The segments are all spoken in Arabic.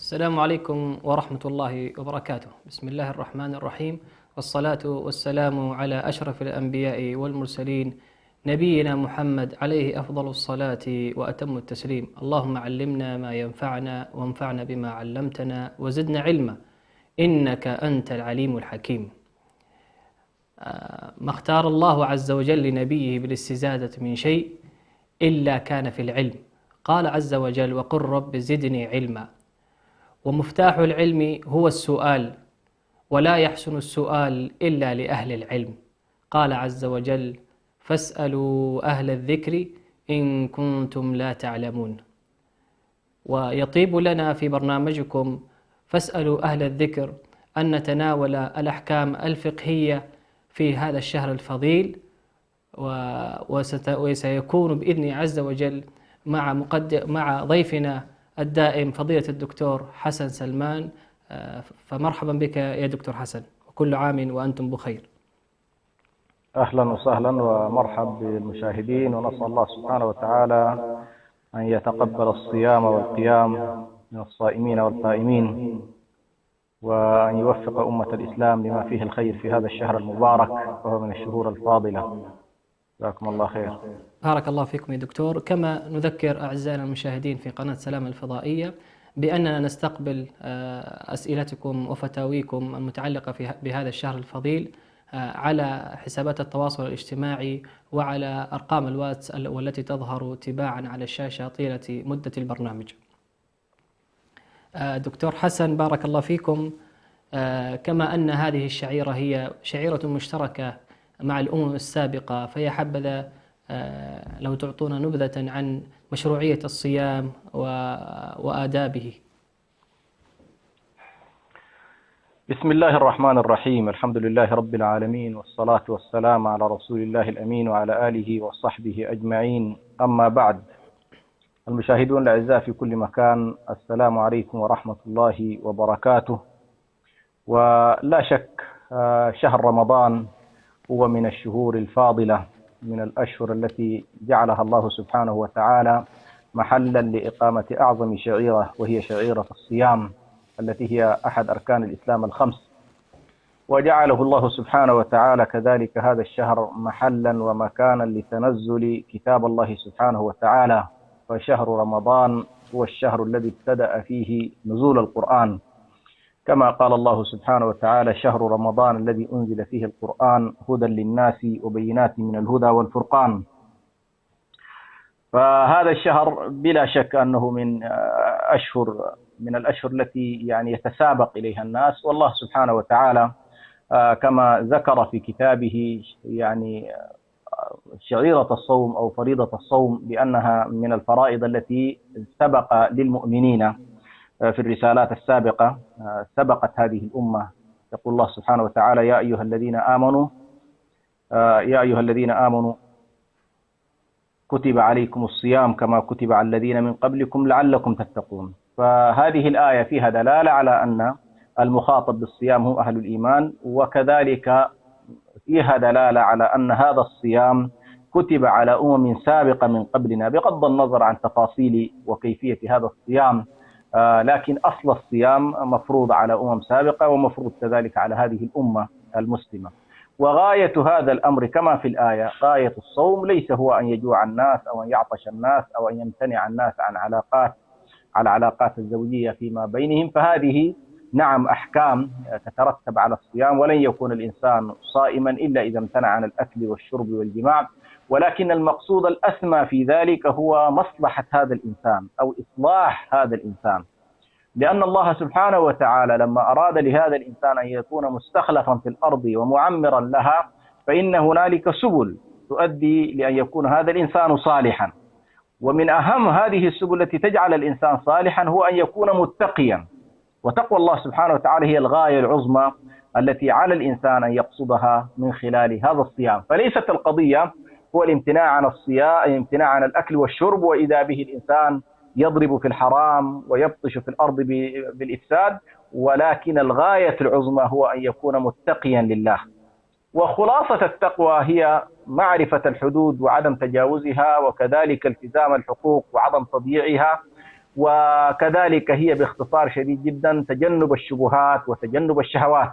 السلام عليكم ورحمة الله وبركاته. بسم الله الرحمن الرحيم، والصلاة والسلام على أشرف الأنبياء والمرسلين، نبينا محمد عليه أفضل الصلاة وأتم التسليم. اللهم علمنا ما ينفعنا وانفعنا بما علمتنا وزدنا علما، إنك أنت العليم الحكيم. ما اختار الله عز وجل لنبيه بالاستزادة من شيء إلا كان في العلم. قال عز وجل: وقل رب زدني علما. ومفتاح العلم هو السؤال، ولا يحسن السؤال إلا لأهل العلم. قال عز وجل: فاسألوا أهل الذكر إن كنتم لا تعلمون. ويطيب لنا في برنامجكم فاسألوا أهل الذكر أن نتناول الأحكام الفقهية في هذا الشهر الفضيل، وسيكون بإذن عز وجل مع ضيفنا الدائم فضيلة الدكتور حسن سلمان. فمرحبا بك يا دكتور حسن، وكل عام وأنتم بخير. أهلا وسهلا ومرحب بالمشاهدين، ونسأل الله سبحانه وتعالى أن يتقبل الصيام والقيام من الصائمين والقائمين، وأن يوفق أمة الإسلام لما فيه الخير في هذا الشهر المبارك، وهو من الشهور الفاضلة. جزاكم الله خير. بارك الله فيكم يا دكتور. كما نذكر أعزائنا المشاهدين في قناة سلام الفضائية بأننا نستقبل أسئلتكم وفتاويكم المتعلقة بهذا الشهر الفضيل على حسابات التواصل الاجتماعي وعلى أرقام الواتس والتي تظهر تباعا على الشاشة طيلة مدة البرنامج. دكتور حسن، بارك الله فيكم. كما أن هذه الشعيرة هي شعيرة مشتركة مع الأمم السابقة، فيا حبذا لو تعطونا نبذة عن مشروعية الصيام وآدابه. بسم الله الرحمن الرحيم، الحمد لله رب العالمين، والصلاة والسلام على رسول الله الأمين وعلى آله وصحبه أجمعين. أما بعد، المشاهدون الأعزاء في كل مكان، السلام عليكم ورحمة الله وبركاته. ولا شك شهر رمضان هو من الشهور الفاضلة، من الأشهر التي جعلها الله سبحانه وتعالى محلا لإقامة أعظم شعيرة، وهي شعيرة الصيام التي هي أحد أركان الإسلام الخمس. وجعله الله سبحانه وتعالى كذلك هذا الشهر محلا ومكانا لتنزل كتاب الله سبحانه وتعالى، فشهر رمضان هو الشهر الذي ابتدأ فيه نزول القرآن، كما قال الله سبحانه وتعالى: شهر رمضان الذي أنزل فيه القرآن هدى للناس وبينات من الهدى والفرقان. فهذا الشهر بلا شك أنه من الأشهر التي يتسابق إليها الناس، والله سبحانه وتعالى كما ذكر في كتابه شعيرة الصوم أو فريضة الصوم بأنها من الفرائض التي سبق للمؤمنين في الرسالات السابقة، سبقت هذه الأمة. يقول الله سبحانه وتعالى: يا أيها الذين آمنوا كتب عليكم الصيام كما كتب على الذين من قبلكم لعلكم تتقون. فهذه الآية فيها دلالة على أن المخاطب بالصيام هو أهل الإيمان، وكذلك فيها دلالة على أن هذا الصيام كتب على أمم سابقة من قبلنا، بغض النظر عن تفاصيل وكيفية هذا الصيام، لكن أصل الصيام مفروض على أمم سابقة، ومفروض كذلك على هذه الأمة المسلمة. وغاية هذا الأمر كما في الآية، غاية الصوم ليس هو أن يجوع الناس أو أن يعطش الناس أو أن يمتنع الناس عن العلاقات الزوجية فيما بينهم، فهذه نعم أحكام تترتب على الصيام، ولن يكون الإنسان صائما إلا إذا امتنع عن الأكل والشرب والجماع. ولكن المقصود الأسمى في ذلك هو مصلحة هذا الإنسان أو إصلاح هذا الإنسان، لأن الله سبحانه وتعالى لما أراد لهذا الإنسان أن يكون مستخلفا في الأرض ومعمرا لها، فإن هنالك سبل تؤدي لأن يكون هذا الإنسان صالحا. ومن أهم هذه السبل التي تجعل الإنسان صالحا هو أن يكون متقيا، وتقوى الله سبحانه وتعالى هي الغاية العظمى التي على الإنسان أن يقصدها من خلال هذا الصيام. فليست القضية هو الامتناع عن الصيام، الامتناع عن الأكل والشرب، وإذا به الإنسان يضرب في الحرام ويبطش في الأرض بالإفساد، ولكن الغاية العظمى هو أن يكون متقيا لله. وخلاصة التقوى هي معرفة الحدود وعدم تجاوزها، وكذلك التزام الحقوق وعدم تضييعها، وكذلك هي باختصار شديد جدا تجنب الشبهات وتجنب الشهوات،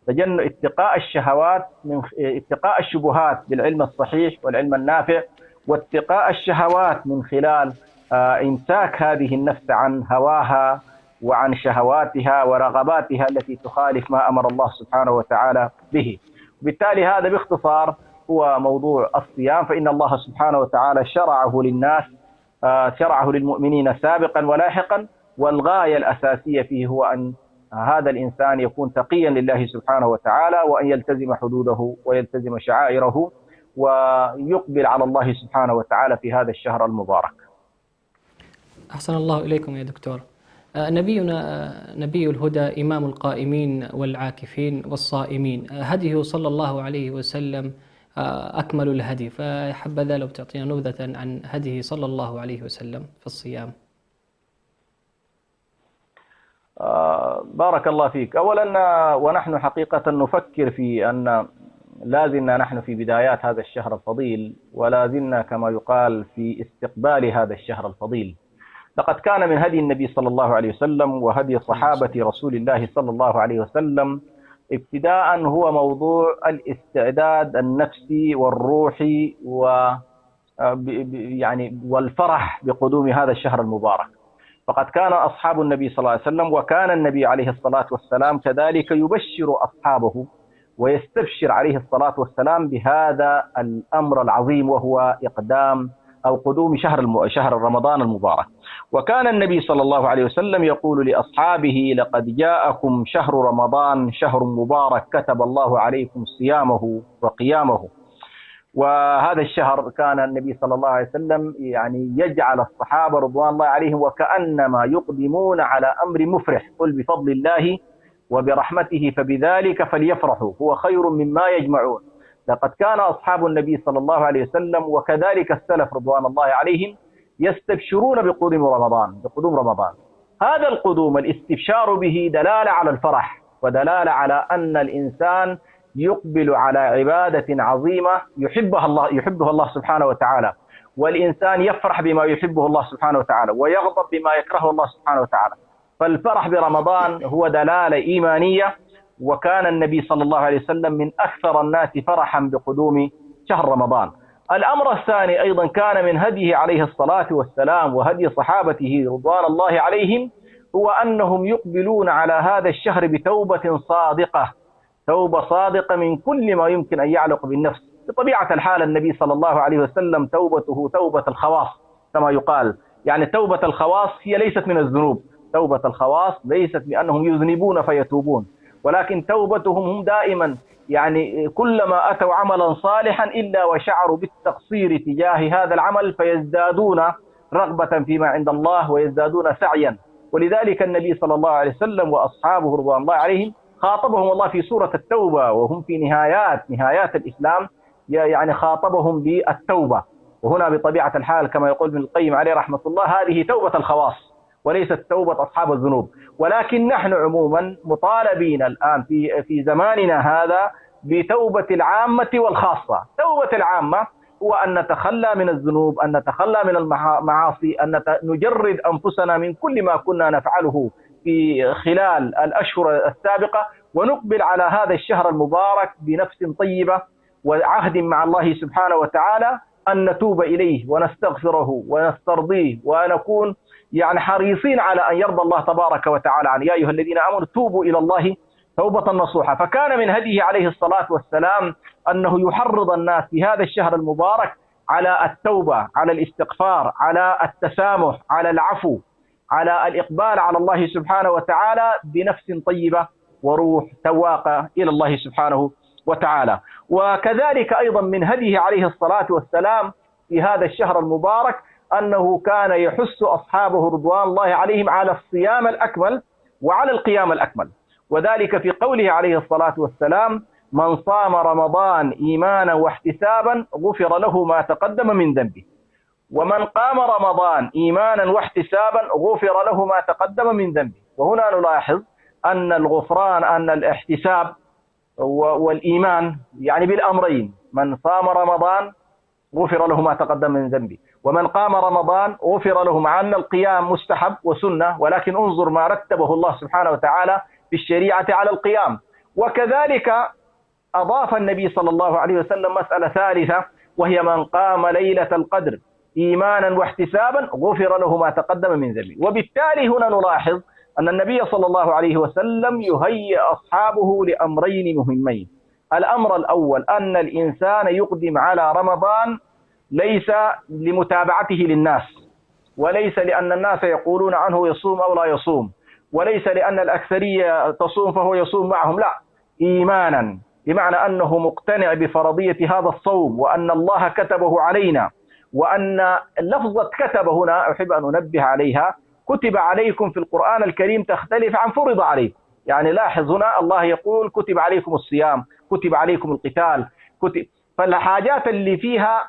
اتقاء الشهوات من اتقاء الشبهات بالعلم الصحيح والعلم النافع، واتقاء الشهوات من خلال إمساك هذه النفس عن هواها وعن شهواتها ورغباتها التي تخالف ما أمر الله سبحانه وتعالى به. بالتالي هذا باختصار هو موضوع الصيام، فإن الله سبحانه وتعالى شرعه للناس، شرعه للمؤمنين سابقا ولاحقا، والغاية الأساسية فيه هو أن هذا الإنسان يكون تقيا لله سبحانه وتعالى، وأن يلتزم حدوده ويلتزم شعائره ويقبل على الله سبحانه وتعالى في هذا الشهر المبارك. أحسن الله إليكم يا دكتور. نبينا نبي الهدى إمام القائمين والعاكفين والصائمين، هديه صلى الله عليه وسلم أكمل الهدي، فحبذا لو تعطينا نبذة عن هديه صلى الله عليه وسلم في الصيام. بارك الله فيك. أولا ونحن حقيقة نفكر في أن لازلنا نحن في بدايات هذا الشهر الفضيل، ولازلنا كما يقال في استقبال هذا الشهر الفضيل. لقد كان من هدي النبي صلى الله عليه وسلم وهدي صحابة رسول الله صلى الله عليه وسلم ابتداء هو موضوع الاستعداد النفسي والروحي يعني والفرح بقدوم هذا الشهر المبارك. فقد كان أصحاب النبي صلى الله عليه وسلم وكان النبي عليه الصلاة والسلام كذلك يبشر أصحابه ويستبشر عليه الصلاة والسلام بهذا الأمر العظيم، وهو إقدام أو قدوم شهر رمضان المبارك. وكان النبي صلى الله عليه وسلم يقول لأصحابه: لقد جاءكم شهر رمضان شهر مبارك كتب الله عليكم صيامه وقيامه. وهذا الشهر كان النبي صلى الله عليه وسلم يعني يجعل الصحابة رضوان الله عليهم وكأنما يقدمون على أمر مفرح، قل بفضل الله وبرحمته فبذلك فليفرحوا هو خير مما يجمعون. لقد كان أصحاب النبي صلى الله عليه وسلم وكذلك السلف رضوان الله عليهم يستبشرون بقدوم رمضان. هذا القدوم الاستبشار به دلالة على الفرح، ودلالة على أن الإنسان يقبل على عبادة عظيمة يحبها الله سبحانه وتعالى، والإنسان يفرح بما يحبه الله سبحانه وتعالى ويغضب بما يكرهه الله سبحانه وتعالى. فالفرح برمضان هو دلالة إيمانية، وكان النبي صلى الله عليه وسلم من أكثر الناس فرحا بقدوم شهر رمضان. الأمر الثاني أيضا كان من هديه عليه الصلاة والسلام وهدي صحابته رضوان الله عليهم هو أنهم يقبلون على هذا الشهر بتوبة صادقة، توبة صادقة من كل ما يمكن أن يعلق بالنفس. بطبيعة الحال النبي صلى الله عليه وسلم توبته توبة الخواص كما يقال، يعني توبة الخواص هي ليست من الذنوب، توبة الخواص ليست بأنهم يذنبون فيتوبون، ولكن توبتهم هم دائما يعني كلما أتوا عملا صالحا إلا وشعروا بالتقصير تجاه هذا العمل فيزدادون رغبة فيما عند الله ويزدادون سعيا. ولذلك النبي صلى الله عليه وسلم وأصحابه رضوان الله عليهم خاطبهم الله في سورة التوبة وهم في نهايات الإسلام، يعني خاطبهم بالتوبة. وهنا بطبيعة الحال كما يقول ابن القيم عليه رحمة الله هذه توبة الخواص وليست توبة أصحاب الذنوب. ولكن نحن عموما مطالبين الآن في زماننا هذا بتوبة العامة والخاصة. توبة العامة هو أن نتخلى من الذنوب، أن نتخلى من المعاصي، أن نجرد أنفسنا من كل ما كنا نفعله في خلال الأشهر السابقة، ونقبل على هذا الشهر المبارك بنفس طيبة وعهد مع الله سبحانه وتعالى أن نتوب إليه ونستغفره ونسترضيه ونكون يعني حريصين على أن يرضى الله تبارك وتعالى عن يا أيها الذين آمنوا توبوا إلى الله توبة نصوحة. فكان من هديه عليه الصلاة والسلام أنه يحرض الناس في هذا الشهر المبارك على التوبة، على الاستغفار، على التسامح، على العفو، على الإقبال على الله سبحانه وتعالى بنفس طيبة وروح تواقة إلى الله سبحانه وتعالى. وكذلك أيضا من هديه عليه الصلاة والسلام في هذا الشهر المبارك أنه كان يحث أصحابه رضوان الله عليهم على الصيام الأكمل وعلى القيام الأكمل، وذلك في قوله عليه الصلاة والسلام: من صام رمضان إيمانا واحتسابا غفر له ما تقدم من ذنبه، ومن قام رمضان إيمانا واحتسابا غفر له ما تقدم من ذنبه. وهنا نلاحظ أن الغفران أن الاحتساب والإيمان يعني بالأمرين، من صام رمضان غفر له ما تقدم من ذنبه، ومن قام رمضان غفر له، مع أن القيام مستحب وسنة، ولكن انظر ما رتبه الله سبحانه وتعالى في الشريعة على القيام. وكذلك أضاف النبي صلى الله عليه وسلم مسألة ثالثة، وهي من قام ليلة القدر إيمانا واحتسابا غفر له ما تقدم من ذنبه. وبالتالي هنا نلاحظ أن النبي صلى الله عليه وسلم يهيئ أصحابه لأمرين مهمين. الأمر الأول أن الإنسان يقدم على رمضان ليس لمتابعته للناس، وليس لأن الناس يقولون عنه يصوم أو لا يصوم، وليس لأن الأكثرية تصوم فهو يصوم معهم، لا، إيمانا، بمعنى أنه مقتنع بفرضية هذا الصوم، وأن الله كتبه علينا، وأن لفظة كتب هنا أحب أن أنبه عليها، كتب عليكم في القرآن الكريم تختلف عن فرض عليكم. يعني لاحظ هنا الله يقول كتب عليكم الصيام، كتب عليكم القتال، فالحاجات اللي فيها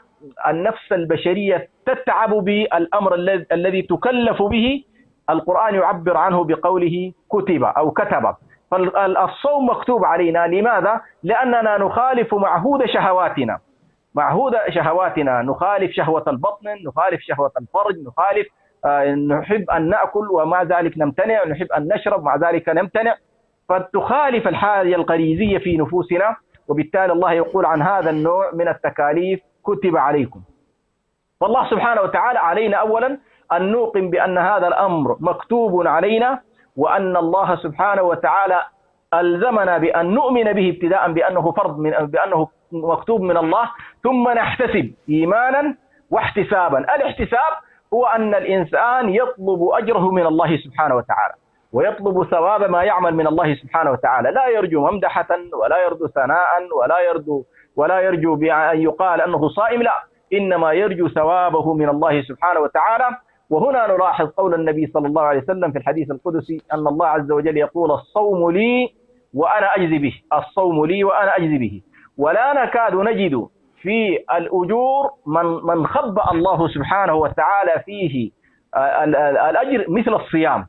النفس البشرية تتعب بالأمر الذي تكلف به، القرآن يعبر عنه بقوله كتب أو كتب. فالصوم مكتوب علينا. لماذا؟ لأننا نخالف معهود شهواتنا، نخالف شهوة البطن، نخالف شهوة الفرج، نخالف نحب أن نأكل ومع ذلك نمتنع، نحب أن نشرب مع ذلك نمتنع، فتخالف الحاجة الغريزية في نفوسنا. وبالتالي الله يقول عن هذا النوع من التكاليف كتب عليكم. فالله سبحانه وتعالى علينا أولا أن نوقن بأن هذا الأمر مكتوب علينا، وأن الله سبحانه وتعالى ألزمنا بأن نؤمن به ابتداء بأنه فرض، بأنه مكتوب من الله، ثم نحتسب إيمانا واحتسابا. الاحتساب هو أن الإنسان يطلب أجره من الله سبحانه وتعالى، ويطلب ثواب ما يعمل من الله سبحانه وتعالى، لا يرجو ممدحة ولا يرجو ثناء ولا يرجو بأن يقال أنه صائم، لا، إنما يرجو ثوابه من الله سبحانه وتعالى. وهنا نلاحظ قول النبي صلى الله عليه وسلم في الحديث القدسي أن الله عز وجل يقول الصوم لي وأنا أجزي به، الصوم لي وأنا أجزي به. ولا نكاد نجد في الأجور من خبأ الله سبحانه وتعالى فيه الأجر مثل الصيام.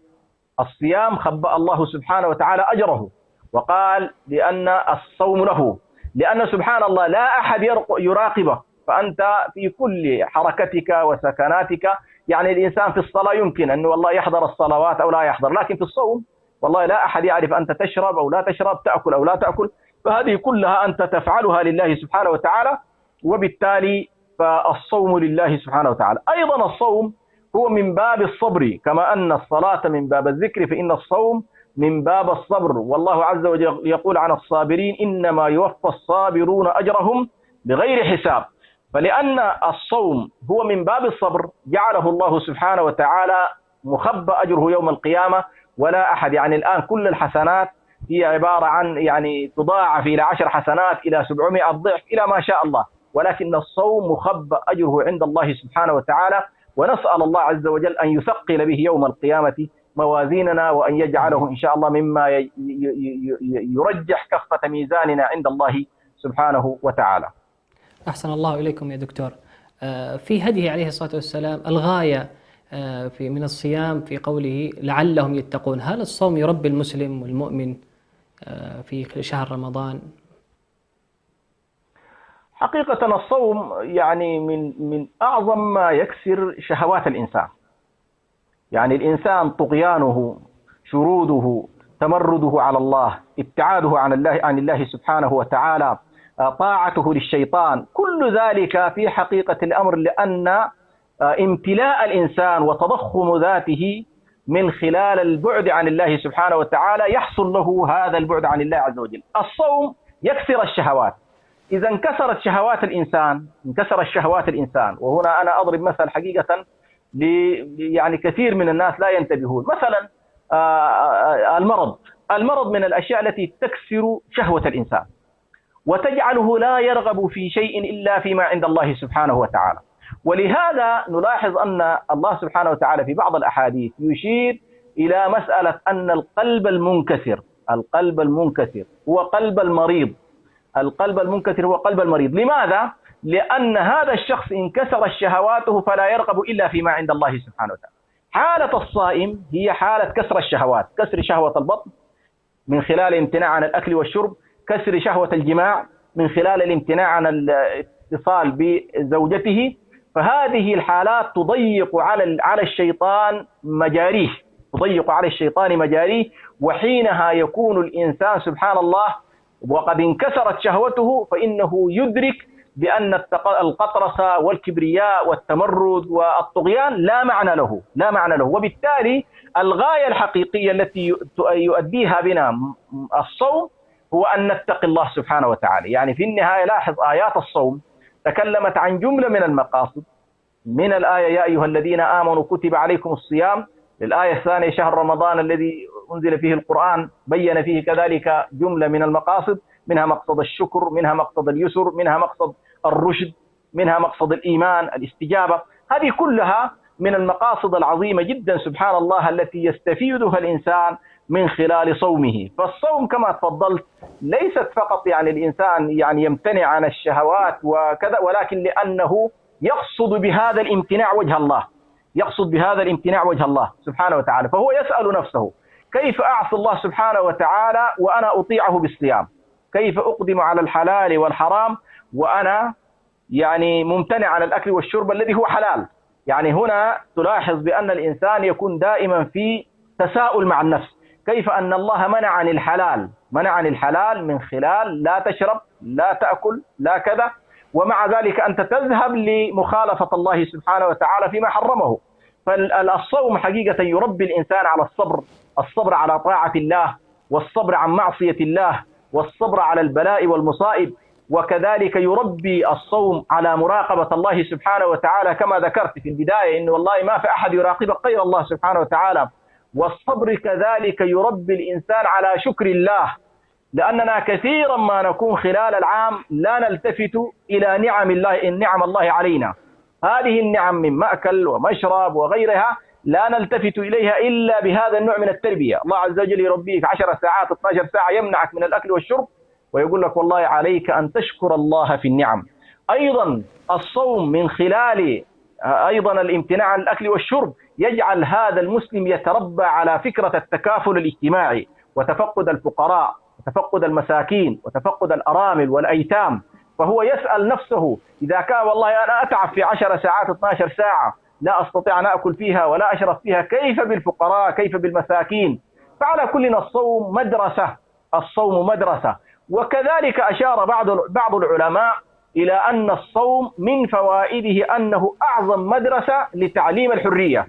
الصيام خبأ الله سبحانه وتعالى أجره، وقال لأن الصوم له، لأن سبحان الله لا أحد يراقبه، فأنت في كل حركتك وسكناتك. يعني الإنسان في الصلاة يمكن أنه والله يحضر الصلوات أو لا يحضر، لكن في الصوم والله لا أحد يعرف أنت تشرب أو لا تشرب، تأكل أو لا تأكل، فهذه كلها أنت تفعلها لله سبحانه وتعالى. وبالتالي فالصوم لله سبحانه وتعالى. أيضا الصوم هو من باب الصبر، كما أن الصلاة من باب الذكر فإن الصوم من باب الصبر. والله عز وجل يقول عن الصابرين إنما يوفى الصابرون أجرهم بغير حساب. فلأن الصوم هو من باب الصبر جعله الله سبحانه وتعالى مخبأ أجره يوم القيامة، ولا أحد. يعني الآن كل الحسنات هي عبارة عن يعني تضاعف إلى 10 حسنات إلى 700 ضعف إلى ما شاء الله، ولكن الصوم مخبأ أجره عند الله سبحانه وتعالى. ونسأل الله عز وجل أن يثقل به يوم القيامة موازيننا، وأن يجعله إن شاء الله مما يرجح كفة ميزاننا عند الله سبحانه وتعالى. أحسن الله إليكم يا دكتور. في هديه عليه الصلاة والسلام الغاية من الصيام في قوله لعلهم يتقون. هل الصوم يربي المسلم والمؤمن في شهر رمضان؟ حقيقة الصوم يعني من أعظم ما يكسر شهوات الإنسان. يعني الإنسان طغيانه، شروده، تمرده على الله، ابتعاده عن الله سبحانه وتعالى، طاعته للشيطان، كل ذلك في حقيقة الأمر لأن امتلاء الإنسان وتضخم ذاته من خلال البعد عن الله سبحانه وتعالى يحصل له هذا البعد عن الله عز وجل. الصوم يكسر الشهوات. إذا انكسر الشهوات الإنسان، وهنا أنا أضرب مثل حقيقة يعني كثير من الناس لا ينتبهون. مثلا المرض من الأشياء التي تكسر شهوة الإنسان وتجعله لا يرغب في شيء إلا فيما عند الله سبحانه وتعالى. ولهذا نلاحظ أن الله سبحانه وتعالى في بعض الأحاديث يشير إلى مسألة أن القلب المنكسر هو قلب المريض. القلب المنكسر هو قلب المريض. لماذا؟ لأن هذا الشخص انكسرت شهواته فلا يرغب إلا فيما عند الله سبحانه وتعالى. حالة الصائم هي حالة كسر الشهوات، كسر شهوة البطن من خلال الامتناع عن الأكل والشرب، كسر شهوة الجماع من خلال الامتناع عن الاتصال بزوجته، فهذه الحالات تضيق على الشيطان مجاريه، تضيق على الشيطان مجاريه، وحينها يكون الإنسان سبحان الله وقد انكسرت شهوته، فإنه يدرك بأن القطرسة والكبرياء والتمرد والطغيان لا معنى له، لا معنى له. وبالتالي الغاية الحقيقية التي يؤديها بنا الصوم هو أن نتقي الله سبحانه وتعالى. يعني في النهاية لاحظ آيات الصوم تكلمت عن جملة من المقاصد، من الآية يا أيها الذين آمنوا كتب عليكم الصيام، للآية الثانية شهر رمضان الذي أنزل فيه القرآن، بين فيه كذلك جملة من المقاصد، منها مقصد الشكر، منها مقصد اليسر، منها مقصد الرشد، منها مقصد الإيمان الاستجابة. هذه كلها من المقاصد العظيمة جدا سبحان الله التي يستفيدها الإنسان من خلال صومه. فالصوم كما تفضلت ليست فقط يعني الإنسان يعني يمتنع عن الشهوات وكذا، ولكن لأنه يقصد بهذا الامتناع وجه الله، يقصد بهذا الامتناع وجه الله سبحانه وتعالى. فهو يسأل نفسه كيف أعصي الله سبحانه وتعالى وأنا أطيعه بالصيام؟ كيف أقدم على الحلال والحرام وأنا يعني ممتنع عن الأكل والشرب الذي هو حلال؟ يعني هنا تلاحظ بأن الإنسان يكون دائما في تساؤل مع النفس، كيف أن الله منع عن الحلال، منع عن الحلال من خلال لا تشرب لا تأكل لا كذا، ومع ذلك أنت تذهب لمخالفة الله سبحانه وتعالى فيما حرمه. فالصوم حقيقة يربي الإنسان على الصبر، الصبر على طاعة الله، والصبر عن معصية الله، والصبر على البلاء والمصائب. وكذلك يربي الصوم على مراقبة الله سبحانه وتعالى كما ذكرت في البداية، إن والله ما في أحد يراقبك غير الله سبحانه وتعالى. والصبر كذلك يربي الإنسان على شكر الله، لأننا كثيرا ما نكون خلال العام لا نلتفت إلى نعم الله علينا. هذه النعم من مأكل ومشرب وغيرها لا نلتفت إليها إلا بهذا النوع من التربية. الله عز وجل يربيك 10 ساعات 12 ساعة يمنعك من الأكل والشرب ويقول لك والله عليك أن تشكر الله في النعم. أيضا الصوم من خلال أيضا الامتناع عن الأكل والشرب يجعل هذا المسلم يتربى على فكرة التكافل الاجتماعي، وتفقد الفقراء وتفقد المساكين وتفقد الأرامل والأيتام. فهو يسأل نفسه إذا كان والله أنا أتعب في 10 ساعات 12 ساعة لا أستطيع أن أكل فيها ولا أشرب فيها، كيف بالفقراء، كيف بالمساكين؟ فعلى كلنا الصوم مدرسة، الصوم مدرسة. وكذلك أشار بعض العلماء إلى أن الصوم من فوائده أنه أعظم مدرسة لتعليم الحرية،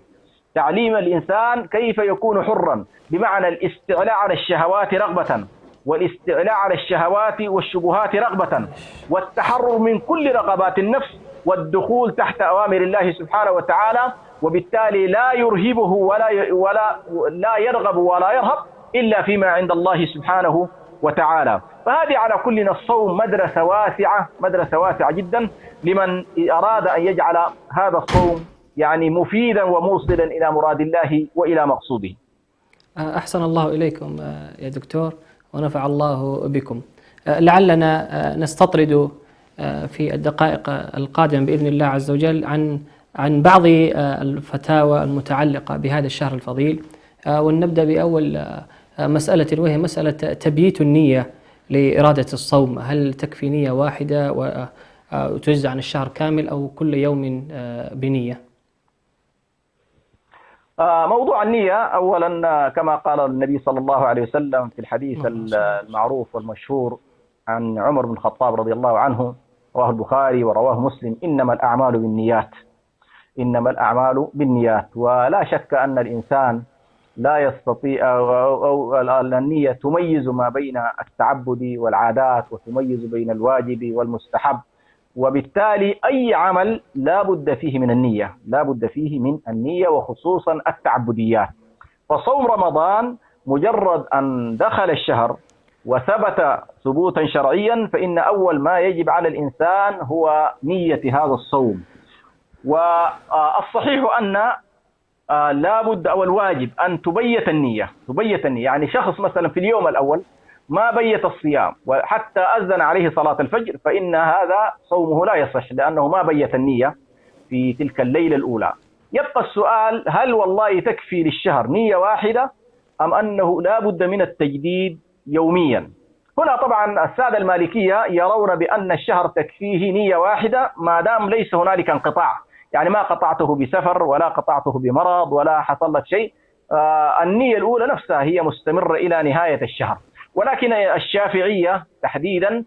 تعليم الإنسان كيف يكون حرا، بمعنى الاستعلاء على الشهوات رغبة، والاستعلاء على الشهوات والشبهات رغبة، والتحرر من كل رغبات النفس، والدخول تحت أوامر الله سبحانه وتعالى، وبالتالي لا يرهبه ولا يرغب ولا يرهب إلا فيما عند الله سبحانه وتعالى. فهذه على كلنا الصوم مدرسة واسعة، مدرسة واسعة جدا لمن أراد أن يجعل هذا الصوم يعني مفيدا وموصلا إلى مراد الله وإلى مقصوده. أحسن الله إليكم يا دكتور ونفع الله بكم. لعلنا نستطرد في الدقائق القادمة بإذن الله عز وجل عن بعض الفتاوى المتعلقة بهذا الشهر الفضيل، ونبدأ بأول مسألة وهي مسألة تبييت النية لإرادة الصوم. هل تكفي نية واحدة وتجزى عن الشهر كامل أو كل يوم بنية؟ موضوع النية أولا كما قال النبي صلى الله عليه وسلم في الحديث المعروف والمشهور عن عمر بن الخطاب رضي الله عنه، رواه البخاري ورواه مسلم: إنما الأعمال بالنيات، إنما الأعمال بالنيات. ولا شك أن الإنسان لا يستطيع أو النية تميز ما بين التعبد والعادات، وتميز بين الواجب والمستحب، وبالتالي أي عمل لا بد فيه من النية، لا بد فيه من النية، وخصوصا التعبديات. فصوم رمضان مجرد أن دخل الشهر وثبت ثبوتا شرعيا فإن أول ما يجب على الإنسان هو نية هذا الصوم. والصحيح أن لا بد أو الواجب أن تبيت النية، تبيت النية. يعني شخص مثلا في اليوم الأول ما بيت الصيام وحتى أذن عليه صلاة الفجر فإن هذا صومه لا يصح، لأنه ما بيت النية في تلك الليلة الأولى. يبقى السؤال: هل والله تكفي للشهر نية واحدة أم أنه لا بد من التجديد يوميا؟ هنا طبعا السادة المالكية يرون بأن الشهر تكفيه نية واحدة ما دام ليس هنالك انقطاع. يعني ما قطعته بسفر ولا قطعته بمرض ولا حصل لك شيء، النية الأولى نفسها هي مستمرة إلى نهاية الشهر. ولكن الشافعية تحديدا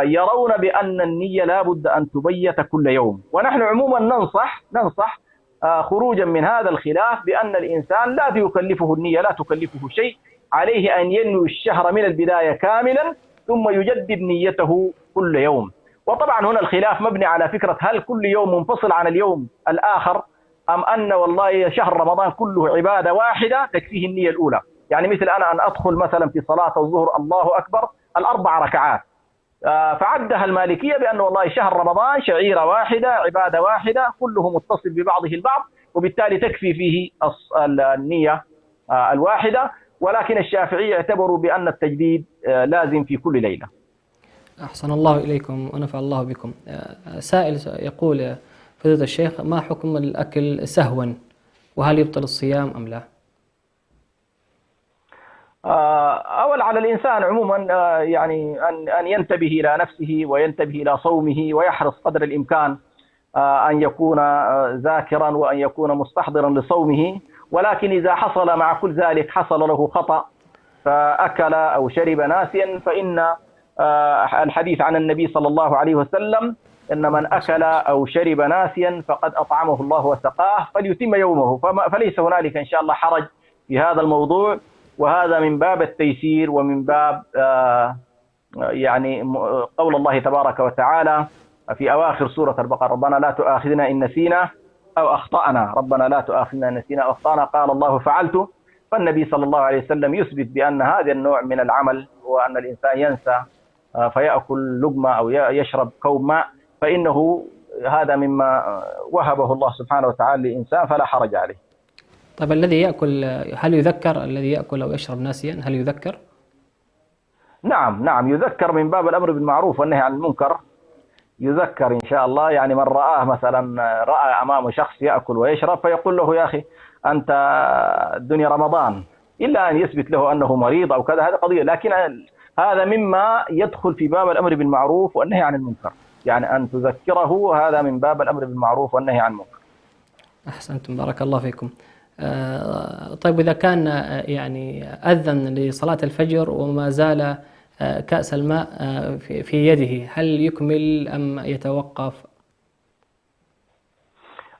يرون بأن النية لا بد أن تبيت كل يوم، ونحن عموما ننصح خروجا من هذا الخلاف بأن الإنسان لا يكلفه النية، لا تكلفه شيء، عليه أن ينوي الشهر من البداية كاملا ثم يجدد نيته كل يوم. وطبعا هنا الخلاف مبني على فكرة هل كل يوم منفصل عن اليوم الآخر، أم أن والله شهر رمضان كله عبادة واحدة تكفيه النية الأولى. يعني مثل أنا أن أدخل مثلا في صلاة الظهر الله أكبر 4 ركعات، فعدها المالكية بأن والله شهر رمضان شعيرة واحدة عبادة واحدة كله متصل ببعضه البعض، وبالتالي تكفي فيه النية الواحدة. ولكن الشافعية اعتبروا بأن التجديد لازم في كل ليلة. أحسن الله إليكم ونفع الله بكم. سائل يقول فضيلة الشيخ: ما حكم الأكل سهوا، وهل يبطل الصيام أم لا؟ أول على الإنسان عموما يعني أن ينتبه إلى نفسه وينتبه إلى صومه، ويحرص قدر الإمكان أن يكون ذاكرا وأن يكون مستحضرا لصومه. ولكن إذا حصل مع كل ذلك حصل له خطأ فأكل أو شرب ناسيا، فإن الحديث عن النبي صلى الله عليه وسلم إن من أكل أو شرب ناسيا فقد أطعمه الله وسقاه فليتم يومه، فليس هنالك إن شاء الله حرج في هذا الموضوع. وهذا من باب التيسير ومن باب يعني قول الله تبارك وتعالى في أواخر سورة البقرة: ربنا لا تؤاخذنا إن نسينا أو أخطأنا، ربنا لا تؤاخذنا إن نسينا أو أخطأنا قال الله فعلت. فالنبي صلى الله عليه وسلم يثبت بأن هذا النوع من العمل وأن الإنسان ينسى فيأكل لقمة أو يشرب كوب ماء، فإنه هذا مما وهبه الله سبحانه وتعالى للإنسان فلا حرج عليه. طيب الذي يأكل هل يذكر؟ الذي يأكل أو يشرب ناسيا هل يذكر؟ نعم يذكر من باب الأمر بالمعروف والنهي عن المنكر، يذكر إن شاء الله. يعني من رآه مثلا رأى أمامه شخص يأكل ويشرب فيقول له: يا أخي أنت الدنيا رمضان، إلا أن يثبت له أنه مريض أو كذا، هذا قضية. لكن هذا مما يدخل في باب الأمر بالمعروف والنهي عن المنكر، يعني أن تذكره هذا من باب الأمر بالمعروف والنهي عن المنكر. أحسنتم بارك الله فيكم. طيب إذا كان يعني أذن لصلاة الفجر وما زال كأس الماء في يده، هل يكمل أم يتوقف؟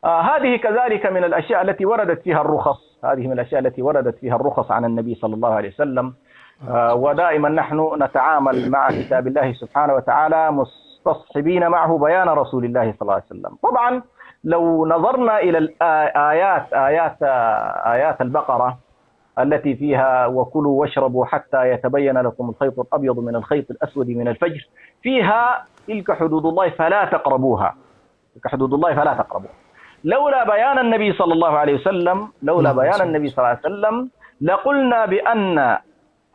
هذه كذلك من الأشياء التي وردت فيها الرخص، هذه من الأشياء التي وردت فيها الرخص عن النبي صلى الله عليه وسلم. ودائما نحن نتعامل مع كتاب الله سبحانه وتعالى مستصحبين معه بيان رسول الله صلى الله عليه وسلم. طبعا لو نظرنا إلى آيات البقرة التي فيها: وكلوا واشربوا حتى يتبين لكم الخيط الأبيض من الخيط الأسود من الفجر، فيها تلك حدود الله فلا تقربوها، تلك حدود الله فلا تقربوها. لولا بيان النبي صلى الله عليه وسلم لقلنا بأن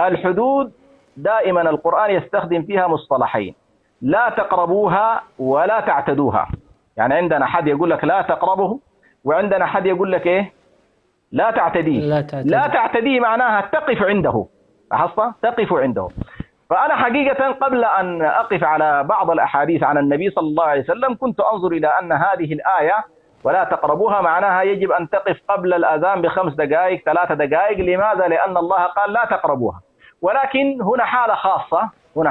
الحدود دائما القرآن يستخدم فيها مصطلحين: لا تقربوها ولا تعتدوها. يعني عندنا حد يقول لك لا تقربه، وعندنا حد يقول لك إيه؟ لا تعتديه. لا تعتديه معناها تقف عنده، لاحظت؟ تقف عنده. فأنا حقيقة قبل أن أقف على بعض الأحاديث عن النبي صلى الله عليه وسلم كنت أنظر إلى أن هذه الآية ولا تقربوها معناها يجب أن تقف قبل الأذان ب5 دقائق 3 دقائق. لماذا؟ لأن الله قال لا تقربوها. ولكن هنا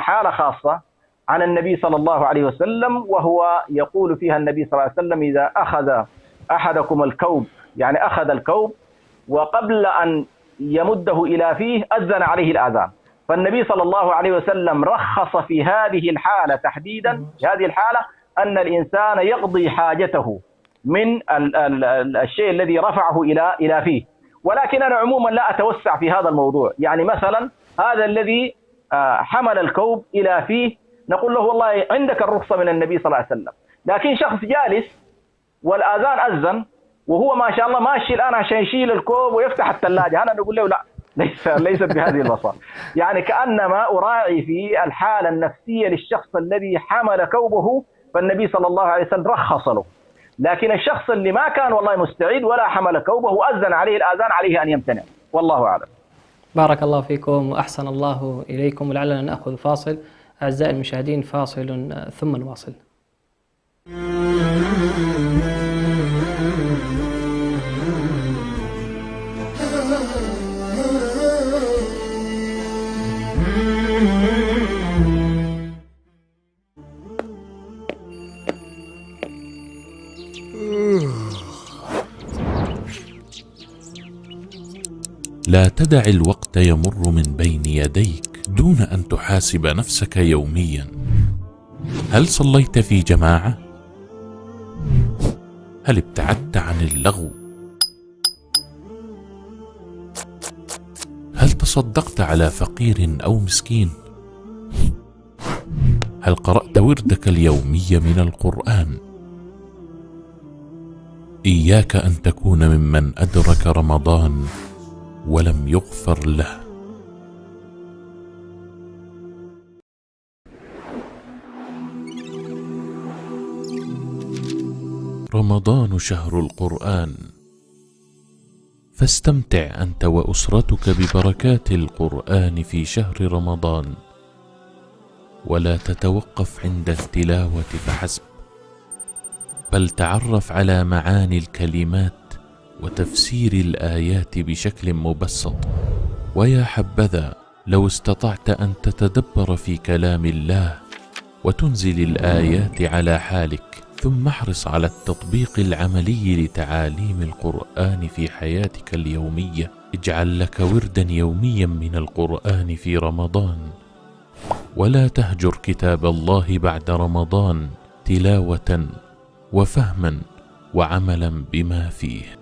حالة خاصة عن النبي صلى الله عليه وسلم، وهو يقول فيها النبي صلى الله عليه وسلم: إذا أخذ أحدكم الكوب، يعني أخذ الكوب وقبل أن يمده إلى فيه أذن عليه الآذان. فالنبي صلى الله عليه وسلم رخص في هذه الحالة تحديدا، في هذه الحالة أن الإنسان يقضي حاجته من الشيء الذي رفعه إلى فيه. ولكن أنا عموما لا أتوسع في هذا الموضوع. يعني مثلا هذا الذي حمل الكوب إلى فيه نقول له: والله عندك الرخصة من النبي صلى الله عليه وسلم. لكن شخص جالس والآذان أذن وهو ما شاء الله ماشي الآن عشان يشيل الكوب ويفتح الثلاجة، أنا نقول له: لا، ليست بهذه البساطة. يعني كأنما أراعي في الحالة النفسية للشخص الذي حمل كوبه، فالنبي صلى الله عليه وسلم رخص له. لكن الشخص اللي ما كان والله مستعد ولا حمل كوبه وأذن عليه الآذان عليه أن يمتنع، والله أعلم. بارك الله فيكم وأحسن الله إليكم. ولعلنا نأخذ فاصل. أعزائي المشاهدين، فاصل ثم نواصل. لا تدع الوقت يمر من بين يديك دون أن تحاسب نفسك يوميا. هل صليت في جماعة؟ هل ابتعدت عن اللغو؟ هل تصدقت على فقير أو مسكين؟ هل قرأت وردك اليومي من القرآن؟ إياك أن تكون ممن أدرك رمضان ولم يغفر له. رمضان شهر القرآن، فاستمتع أنت وأسرتك ببركات القرآن في شهر رمضان، ولا تتوقف عند التلاوة فحسب، بل تعرف على معاني الكلمات وتفسير الآيات بشكل مبسط. ويا حبذا لو استطعت أن تتدبر في كلام الله وتنزل الآيات على حالك، ثم احرص على التطبيق العملي لتعاليم القرآن في حياتك اليومية. اجعل لك وردا يوميا من القرآن في رمضان، ولا تهجر كتاب الله بعد رمضان تلاوة وفهما وعملا بما فيه.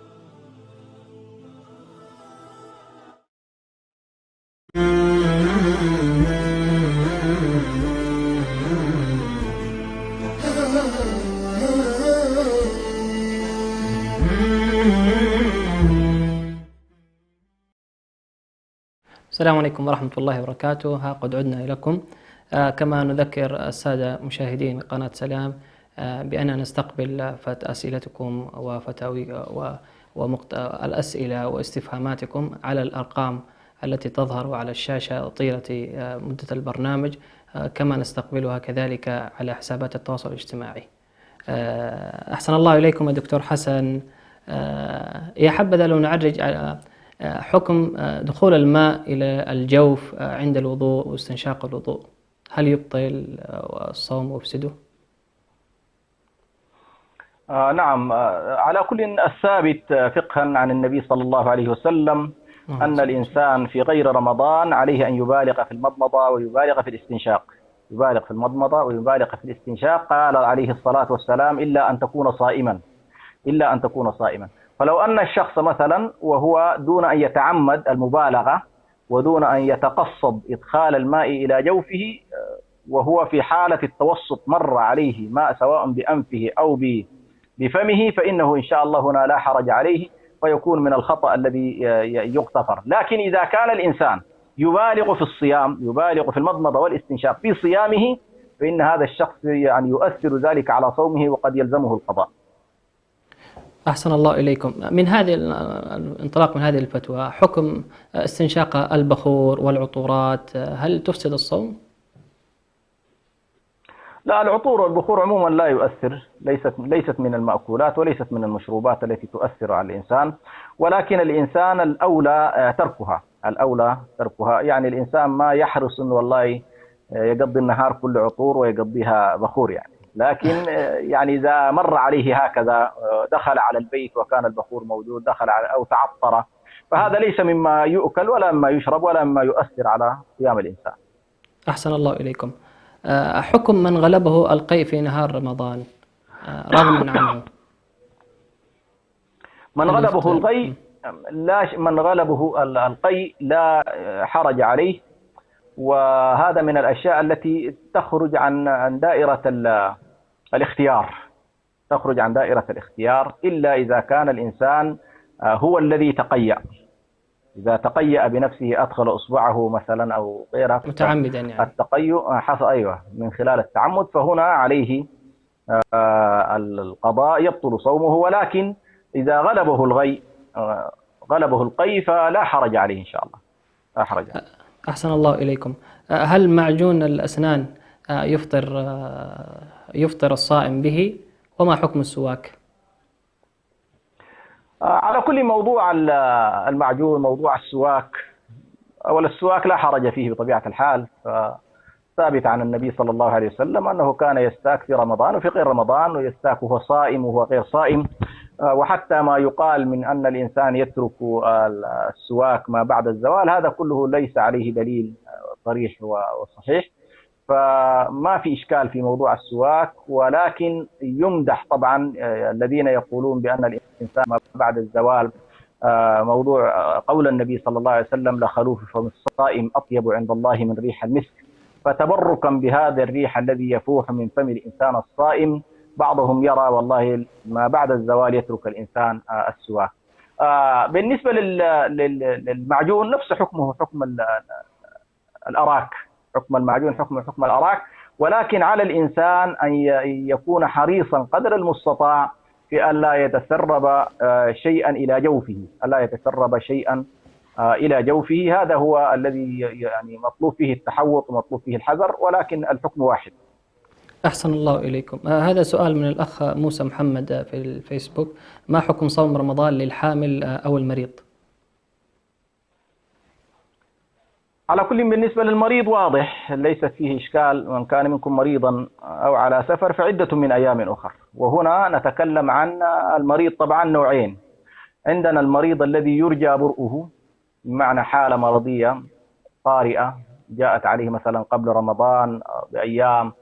السلام عليكم ورحمة الله وبركاته. ها قد عدنا إليكم. كما نذكر السادة مشاهدين قناة سلام بأننا نستقبل أسئلتكم وفتاوي والأسئلة واستفهاماتكم على الأرقام التي تظهر على الشاشة طيلة مدة البرنامج، كما نستقبلها كذلك على حسابات التواصل الاجتماعي. أحسن الله إليكم الدكتور حسن. يا حبذا لو نعرج على حكم دخول الماء إلى الجوف عند الوضوء واستنشاق الوضوء، هل يبطل الصوم ويفسده؟ نعم، على كل الثابت فقها عن النبي صلى الله عليه وسلم أن الإنسان في غير رمضان عليه أن يبالغ في المضمضة ويبالغ في الاستنشاق، يبالغ في المضمضة ويبالغ في الاستنشاق. قال عليه الصلاة والسلام: إلا أن تكون صائما، إلا أن تكون صائما. فلو أن الشخص مثلا وهو دون أن يتعمد المبالغة ودون أن يتقصد إدخال الماء إلى جوفه، وهو في حالة التوسط مر عليه ماء سواء بأنفه أو بفمه، فإنه إن شاء الله هنا لا حرج عليه ويكون من الخطأ الذي يغتفر. لكن إذا كان الإنسان يبالغ في الصيام، يبالغ في المضمضة والاستنشاق في صيامه، فإن هذا الشخص يعني يؤثر ذلك على صومه وقد يلزمه القضاء. أحسن الله إليكم. من هذه الانطلاق من هذه الفتوى، حكم استنشاق البخور والعطورات هل تفسد الصوم؟ لا، العطور والبخور عموما لا يؤثر، ليست من المأكولات وليست من المشروبات التي تؤثر على الإنسان، ولكن الإنسان الأولى تركها. يعني الإنسان ما يحرص إنه والله يقضي النهار كله عطور ويقضيها بخور يعني، لكن يعني إذا مر عليه هكذا، دخل على البيت وكان البخور موجود، دخل على أو تعطر، فهذا ليس مما يؤكل ولا مما يشرب ولا مما يؤثر على صيام الإنسان. أحسن الله إليكم. حكم من غلبه القيء في نهار رمضان رغما عنه. من غلبه القيء لا حرج عليه، وهذا من الأشياء التي تخرج عن دائرة الاختيار، تخرج عن دائرة الاختيار إلا إذا كان الإنسان هو الذي تقيأ. إذا تقيأ بنفسه أدخل إصبعه مثلا أو غيرها متعمدا، يعني التقيؤ حصل من خلال التعمد، فهنا عليه القضاء، يبطل صومه. ولكن إذا غلبه القيء فلا حرج عليه إن شاء الله، لا حرج عليه. أحسن الله إليكم. هل معجون الأسنان يفطر الصائم به؟ وما حكم السواك؟ على كل موضوع المعجون، موضوع السواك السواك لا حرج فيه بطبيعة الحال، ثابت عن النبي صلى الله عليه وسلم أنه كان يستاك في رمضان وفي غير رمضان، ويستاك وهو صائم وهو غير صائم، وحتى ما يقال من أن الإنسان يترك السواك ما بعد الزوال، هذا كله ليس عليه دليل صريح وصحيح. فما في إشكال في موضوع السواك، ولكن يمدح طبعا الذين يقولون بأن الإنسان ما بعد الزوال، موضوع قول النبي صلى الله عليه وسلم: لخلوف فم الصائم أطيب عند الله من ريح المسك. فتبركا بهذا الريح الذي يفوح من فم الإنسان الصائم، بعضهم يرى والله ما بعد الزوال يترك الإنسان السواك. بالنسبة للمعجون نفس حكمه حكم الأراك، حكم المعجون حكم الأراك، ولكن على الإنسان أن يكون حريصا قدر المستطاع في أن لا يتسرب شيئا إلى جوفه، ألا يتسرب شيئا إلى جوفه. هذا هو الذي يعني مطلوب فيه التحوط ومطلوب فيه الحذر، ولكن الحكم واحد. أحسن الله إليكم. هذا سؤال من الأخ موسى محمد في الفيسبوك: ما حكم صوم رمضان للحامل أو المريض؟ على كل بالنسبة للمريض واضح، ليست فيه إشكال. من كان منكم مريضا أو على سفر فعدة من أيام أخر. وهنا نتكلم عن المريض طبعا نوعين. عندنا المريض الذي يرجى برؤه، بمعنى حالة مرضية طارئة جاءت عليه مثلا قبل رمضان بأيام،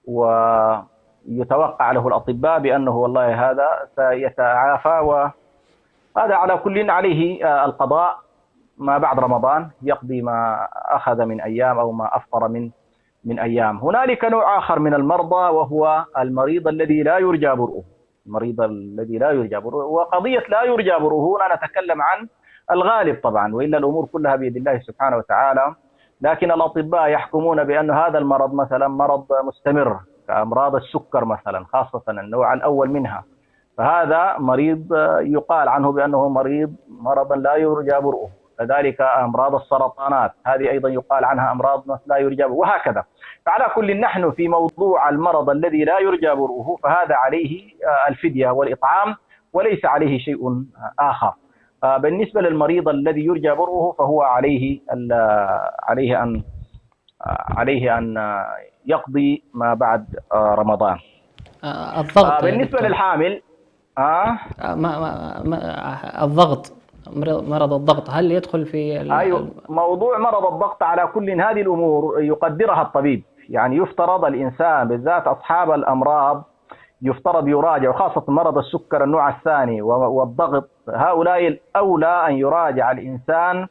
ويتوقع له الأطباء بأنه والله هذا سيتعافى، وهذا على كل عليه القضاء ما بعد رمضان، يقضي ما أخذ من أيام أو ما أفطر من أيام. هنالك نوع آخر من المرضى وهو المريض الذي لا يرجى برؤه، المريض الذي لا يرجى برؤه. وقضية لا يرجى برؤه هنا نتكلم عن الغالب طبعا، وإلا الأمور كلها بيد الله سبحانه وتعالى. لكن الأطباء يحكمون بأن هذا المرض مثلا مرض مستمر، كأمراض السكر مثلا، خاصة النوع الأول منها، فهذا مريض يقال عنه بأنه مرضا لا يرجى برؤه. كذلك أمراض السرطانات، هذه أيضا يقال عنها أمراض لا يرجى برؤه، وهكذا. فعلى كل نحن في موضوع المرض الذي لا يرجى برؤه فهذا عليه الفدية والإطعام، وليس عليه شيء آخر. بالنسبة للمريض الذي يرجى برؤه فهو عليه أن يقضي ما بعد رمضان. الضغط بالنسبة للحامل الضغط، مرض الضغط هل يدخل في أيوة، موضوع مرض الضغط على كل هذه الأمور يقدرها الطبيب. يعني يفترض الإنسان بالذات أصحاب الأمراض يفترض يراجع، خاصة مرض السكر النوع الثاني والضغط، هؤلاء الأولى أن يراجع الإنسان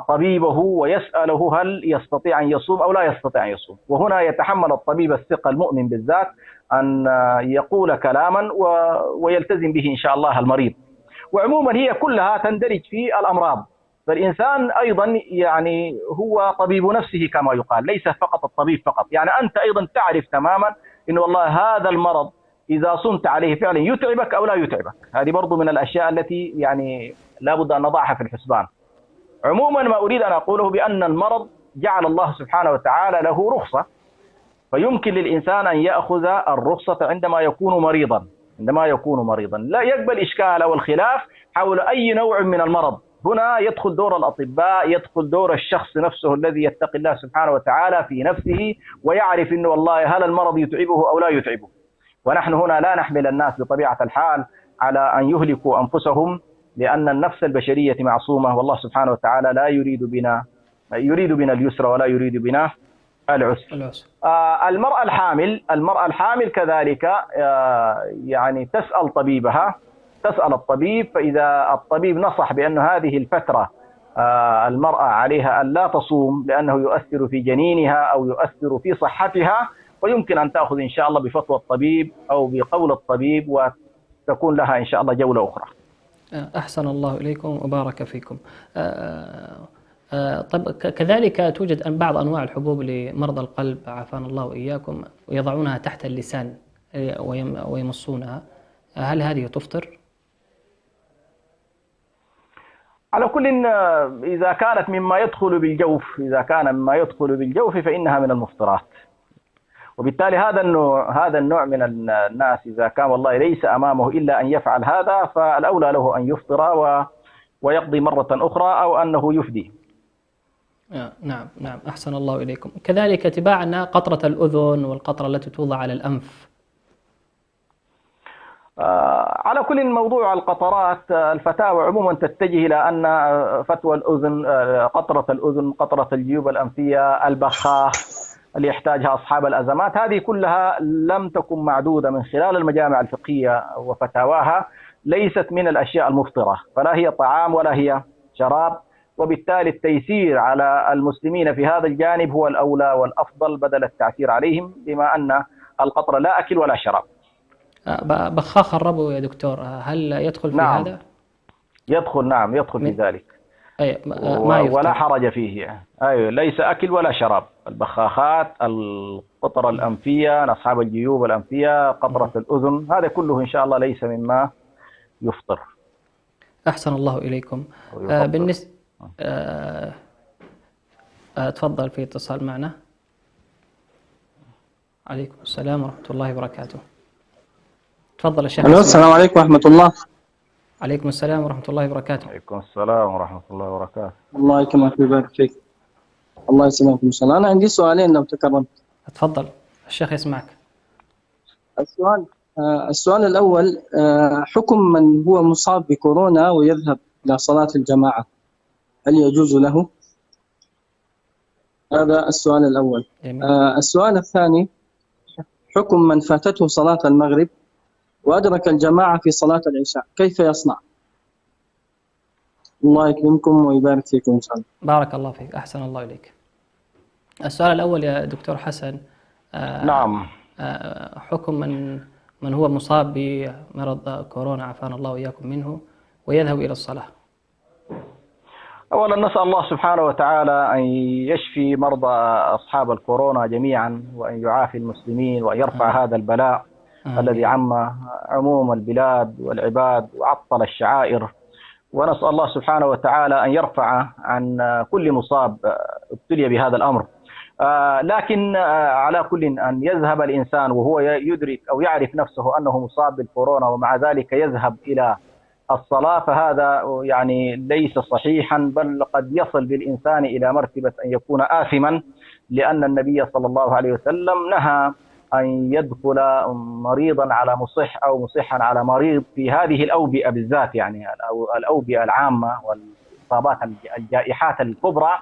طبيبه ويسأله هل يستطيع أن يصوم أو لا يستطيع أن يصوم. وهنا يتحمل الطبيب الثقة المؤمن بالذات أن يقول كلاما ويلتزم به إن شاء الله المريض. وعموما هي كلها تندرج في الأمراض، فالإنسان أيضا يعني هو طبيب نفسه كما يقال، ليس فقط الطبيب فقط. يعني أنت أيضا تعرف تماما إن والله هذا المرض إذا صمت عليه فعلا يتعبك أو لا يتعبك. هذه برضو من الأشياء التي يعني لا بد أن نضعها في الحسبان. عموما ما أريد أن أقوله بأن المرض جعل الله سبحانه وتعالى له رخصة، فيمكن للإنسان أن يأخذ الرخصة عندما يكون مريضا، لا يقبل إشكال أو الخلاف حول أي نوع من المرض. هنا يدخل دور الأطباء، يدخل دور الشخص نفسه الذي يتقي الله سبحانه وتعالى في نفسه ويعرف أنه والله هل المرض يتعبه أو لا يتعبه. ونحن هنا لا نحمل الناس بطبيعة الحال على أن يهلكوا أنفسهم، لأن النفس البشرية معصومة، والله سبحانه وتعالى لا يريد بنا اليسر ولا يريد بنا العسر. المرأة الحامل كذلك يعني تسأل طبيبها، تسأل الطبيب، فإذا الطبيب نصح بأن هذه الفترة المرأة عليها أن لا تصوم لأنه يؤثر في جنينها أو يؤثر في صحتها، ويمكن أن تأخذ إن شاء الله بفتوى الطبيب أو بقول الطبيب، وتكون لها إن شاء الله جولة أخرى. أحسن الله إليكم وبارك فيكم. طب كذلك توجد بعض أنواع الحبوب لمرضى القلب عافانا الله وإياكم، ويضعونها تحت اللسان ويمصونها، هل هذه تفطر؟ على كل إذا كانت مما يدخل بالجوف فإنها من المفطرات. وبالتالي هذا النوع من الناس إذا كان والله ليس أمامه إلا أن يفعل هذا، فالأولى له أن يفطر ويقضي مرة أخرى أو أنه يفدي. نعم أحسن الله إليكم. كذلك تباعنا قطرة الأذن والقطرة التي توضع على الأنف. على كل موضوع القطرات الفتاوى عموما تتجه إلى أن فتوى الأذن، قطرة الأذن، قطرة الجيوب الأنفية، البخاخ اللي يحتاجها أصحاب الأزمات، هذه كلها لم تكن معدودة من خلال المجامع الفقهية وفتاواها، ليست من الأشياء المفطرة، فلا هي طعام ولا هي شراب، وبالتالي التيسير على المسلمين في هذا الجانب هو الأولى والأفضل بدل التعسير عليهم، بما أن القطرة لا أكل ولا شراب. بخاخ الربو يا دكتور هل يدخل في نعم. هذا؟ يدخل، نعم يدخل في ذلك. أي ما ولا حرج فيه. أيوة، ليس أكل ولا شراب. البخاخات، القطرة الأنفية، أصحاب الجيوب الأنفية، قطرة الأذن، هذا كله إن شاء الله ليس مما يفطر. أحسن الله إليكم. بالنسبة تفضل، في اتصال معنا. عليكم السلام ورحمة الله وبركاته. تفضل الشيخ. السلام عليكم ورحمة الله. عليكم السلام ورحمة الله وبركاته. عليكم السلام ورحمة الله وبركاته. الله يكرمك ويبارك فيك. الله يسلمك إن شاء الله. أنا عندي سؤالين لو تكرمت. تفضل الشيخ يسمعك. السؤال الأول، حكم من هو مصاب بكورونا ويذهب إلى صلاة الجماعة، هل يجوز له؟ هذا السؤال الأول. السؤال الثاني، حكم من فاتته صلاة المغرب وأدرك الجماعة في صلاة العشاء، كيف يصنع؟ الله يكرمكم ويبارك فيكم إن شاء الله. بارك الله فيك، أحسن الله إليك. السؤال الأول يا دكتور حسن. نعم. حكم من هو مصاب بمرض كورونا عافانا الله وإياكم منه ويذهب إلى الصلاة. أولا نسأل الله سبحانه وتعالى أن يشفي مرضى أصحاب الكورونا جميعا، وأن يعافي المسلمين، وأن يرفع هذا البلاء الذي عم عموم البلاد والعباد وعطل الشعائر، ونسأل الله سبحانه وتعالى أن يرفع عن كل مصاب ابتلي بهذا الأمر. لكن على كل أن يذهب الإنسان وهو يدرك أو يعرف نفسه أنه مصاب بالكورونا ومع ذلك يذهب إلى الصلاة، فهذا يعني ليس صحيحا، بل قد يصل بالإنسان إلى مرتبة أن يكون آثما، لأن النبي صلى الله عليه وسلم نهى أن يدخل مريضا على مصح أو مصحا على مريض في هذه الأوبئة بالذات، يعني الأوبئة العامة والإصابات الجائحات الكبرى.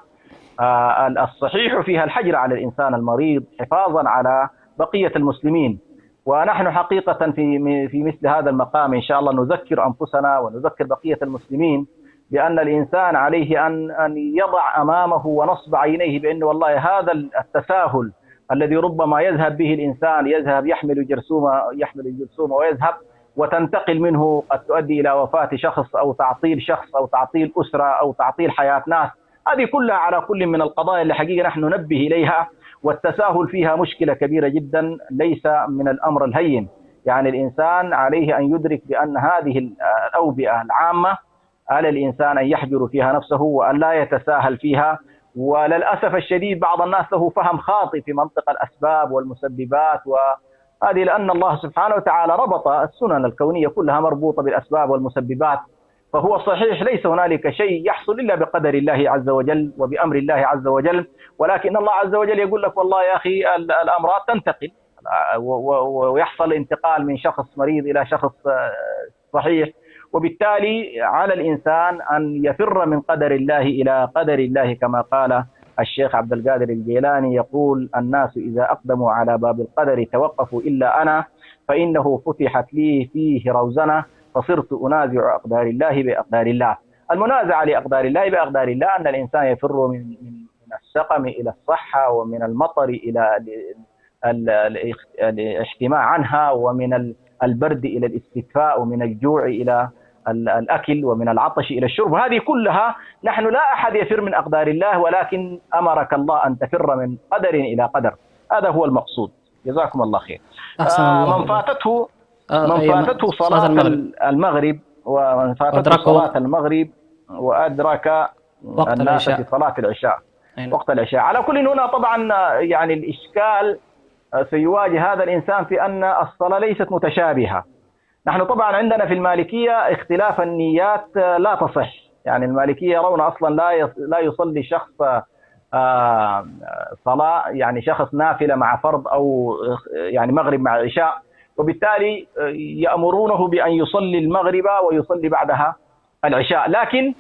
الصحيح فيها الحجر على الإنسان المريض حفاظا على بقية المسلمين. ونحن حقيقة في مثل هذا المقام إن شاء الله نذكر أنفسنا ونذكر بقية المسلمين بأن الإنسان عليه أن يضع أمامه ونصب عينيه بأن والله هذا التساهل الذي ربما يذهب به الإنسان، يذهب يحمل الجرثومة ويذهب وتنتقل منه، قد تؤدي إلى وفاة شخص أو تعطيل شخص أو تعطيل أسرة أو تعطيل حياة ناس. هذه كلها على كل من القضايا اللي حقيقة نحن ننبه إليها، والتساهل فيها مشكلة كبيرة جدا، ليس من الأمر الهين. يعني الإنسان عليه أن يدرك بأن هذه الأوبئة العامة على الإنسان أن يحجر فيها نفسه وأن لا يتساهل فيها. وللأسف الشديد بعض الناس له فهم خاطئ في منطق الأسباب والمسببات، وهذه لأن الله سبحانه وتعالى ربط السنن الكونية كلها مربوطة بالأسباب والمسببات. فهو صحيح ليس هنالك شيء يحصل إلا بقدر الله عز وجل وبأمر الله عز وجل، ولكن الله عز وجل يقول لك والله يا أخي الأمراض تنتقل ويحصل انتقال من شخص مريض إلى شخص صحيح، وبالتالي على الإنسان أن يفر من قدر الله إلى قدر الله، كما قال الشيخ عبد القادر الجيلاني يقول: الناس إذا أقدموا على باب القدر توقفوا إلا أنا، فإنه فتحت لي فيه روزنة فصرت أنازع أقدار الله بأقدار الله. المنازعة لأقدار الله بأقدار الله أن الإنسان يفر من السقم إلى الصحة، ومن المطر إلى الاحتماء عنها، ومن البرد إلى الاستدفاء، ومن الجوع إلى الأكل، ومن العطش إلى الشرب. هذه كلها نحن لا أحد يفر من أقدار الله، ولكن أمرك الله أن تفر من قدر إلى قدر. هذا هو المقصود. جزاكم الله خير. من فاتته صلاة المغرب ومن فاتته صلاة المغرب وأدرك الناس في صلاة العشاء وقت العشاء، على كل هنا طبعا يعني الإشكال سيواجه هذا الإنسان في أن الصلاة ليست متشابهة. نحن طبعا عندنا في المالكية اختلاف النيات لا تصح، يعني المالكية يرون أصلا لا يصلي شخص صلاة، يعني شخص نافلة مع فرض أو يعني مغرب مع عشاء، وبالتالي يأمرونه بأن يصلي المغرب ويصلي بعدها العشاء. لكن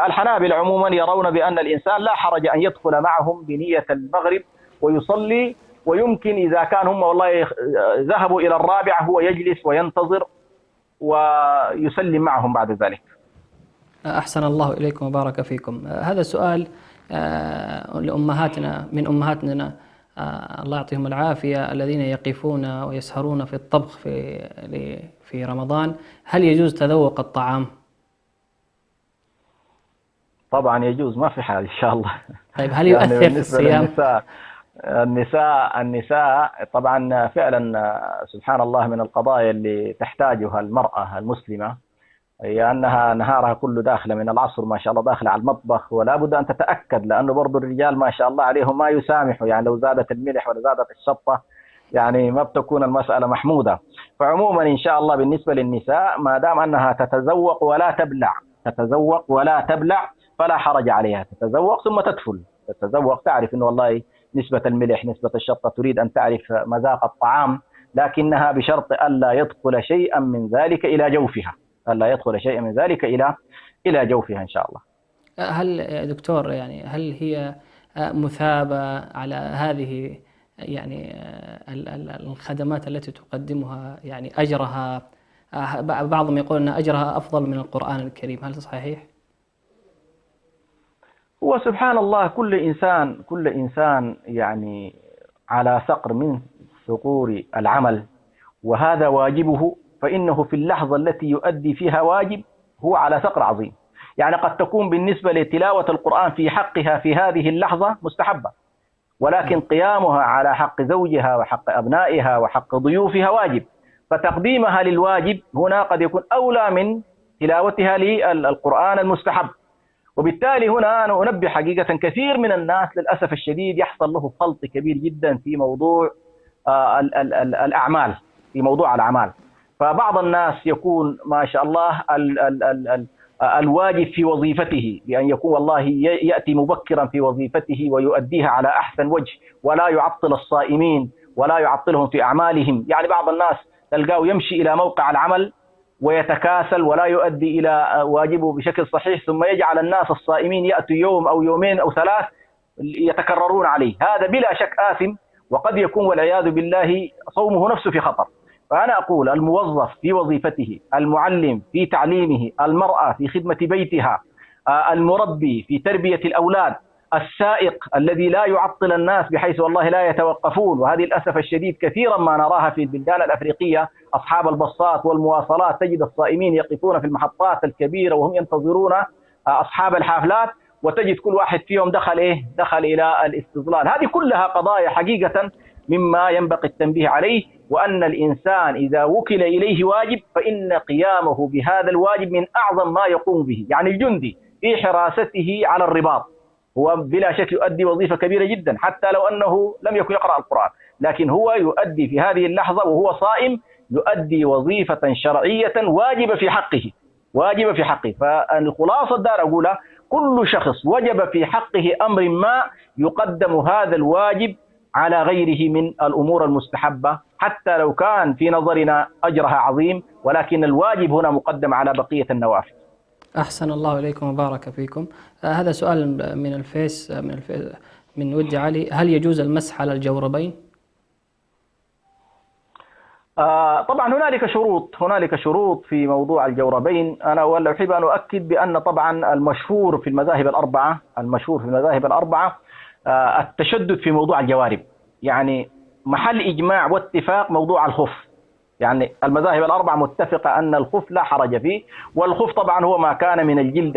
الحنابلة عموما يرون بأن الإنسان لا حرج أن يدخل معهم بنية المغرب ويصلي، ويمكن إذا كان هم والله ذهبوا إلى الرابعة هو يجلس وينتظر ويسلم معهم بعد ذلك. أحسن الله إليكم وبارك فيكم. هذا سؤال لأمهاتنا من أمهاتنا الله يعطيهم العافية الذين يقفون ويسهرون في الطبخ في رمضان. هل يجوز تذوق الطعام؟ طبعا يجوز، ما في حال إن شاء الله. طيب هل يؤثر يعني في الصيام؟ النساء طبعا فعلا سبحان الله من القضايا اللي تحتاجها المرأة المسلمة هي أنها نهارها كله داخلة من العصر ما شاء الله داخلة على المطبخ، ولا بد أن تتأكد لأنه برضو الرجال ما شاء الله عليهم ما يسامحوا، يعني لو زادت الملح ولا زادت الشطة يعني ما بتكون المسألة محمودة. فعموما إن شاء الله بالنسبة للنساء ما دام أنها تتذوق ولا تبلع فلا حرج عليها، تتذوق ثم تدفل، تتذوق تعرف إنه والله نسبة الملح نسبة الشطة، تريد أن تعرف مذاق الطعام، لكنها بشرط ألا يدخل شيئا من ذلك إلى جوفها، إلى جوفها إن شاء الله. هل يا دكتور يعني هل هي مثابة على هذه يعني الخدمات التي تقدمها، يعني أجرها بعضهم يقول أن أجرها أفضل من القرآن الكريم، هل صحيح؟ هو سبحان الله كل إنسان يعني على ثغر من ثغور العمل وهذا واجبه، فإنه في اللحظة التي يؤدي فيها واجب هو على ثغر عظيم. يعني قد تكون بالنسبة لتلاوة القرآن في حقها في هذه اللحظة مستحبة، ولكن قيامها على حق زوجها وحق أبنائها وحق ضيوفها واجب، فتقديمها للواجب هنا قد يكون أولى من تلاوتها للقرآن المستحب. وبالتالي هنا أنا أنبه حقيقة كثير من الناس للأسف الشديد يحصل له خلط كبير جدا في موضوع الأعمال، في موضوع الأعمال. فبعض الناس يكون ما شاء الله الواجب في وظيفته بأن يكون والله يأتي مبكرا في وظيفته ويؤديها على أحسن وجه ولا يعطل الصائمين ولا يعطلهم في أعمالهم. يعني بعض الناس تلقاه يمشي إلى موقع العمل ويتكاسل ولا يؤدي إلى واجبه بشكل صحيح، ثم يجعل الناس الصائمين يأتوا يوم أو يومين أو ثلاث يتكررون عليه، هذا بلا شك آثم، وقد يكون والعياذ بالله صومه نفسه في خطر. فأنا أقول الموظف في وظيفته، المعلم في تعليمه، المرأة في خدمة بيتها، المربي في تربية الأولاد، السائق الذي لا يعطل الناس بحيث والله لا يتوقفون، وهذه للأسف الشديد كثيرا ما نراها في البلدان الأفريقية، أصحاب البصات والمواصلات تجد الصائمين يقفون في المحطات الكبيرة وهم ينتظرون أصحاب الحافلات، وتجد كل واحد فيهم دخل إلى الاستظلال. هذه كلها قضايا حقيقة مما ينبغي التنبيه عليه، وأن الإنسان إذا وكل إليه واجب فإن قيامه بهذا الواجب من أعظم ما يقوم به. يعني الجندي في حراسته على الرباط هو بلا شك يؤدي وظيفة كبيرة جدا حتى لو أنه لم يكن يقرأ القرآن، لكن هو يؤدي في هذه اللحظة وهو صائم يؤدي وظيفة شرعية واجبة في حقه. فالخلاصة الدار أقولها كل شخص وجب في حقه أمر ما يقدم هذا الواجب على غيره من الأمور المستحبة، حتى لو كان في نظرنا أجرها عظيم، ولكن الواجب هنا مقدم على بقية النوافل. أحسن الله إليكم وبارك فيكم. هذا سؤال من الفيس من ود علي، هل يجوز المسح على الجوربين؟ طبعا هنالك شروط في موضوع الجوربين. أنا أحب أن أؤكد بأن طبعا المشهور في المذاهب الأربعة التشدد في موضوع الجوارب، يعني محل إجماع واتفاق موضوع الخف، يعني المذاهب الأربعة متفقة أن الخف لا حرج فيه، والخف طبعا هو ما كان من الجلد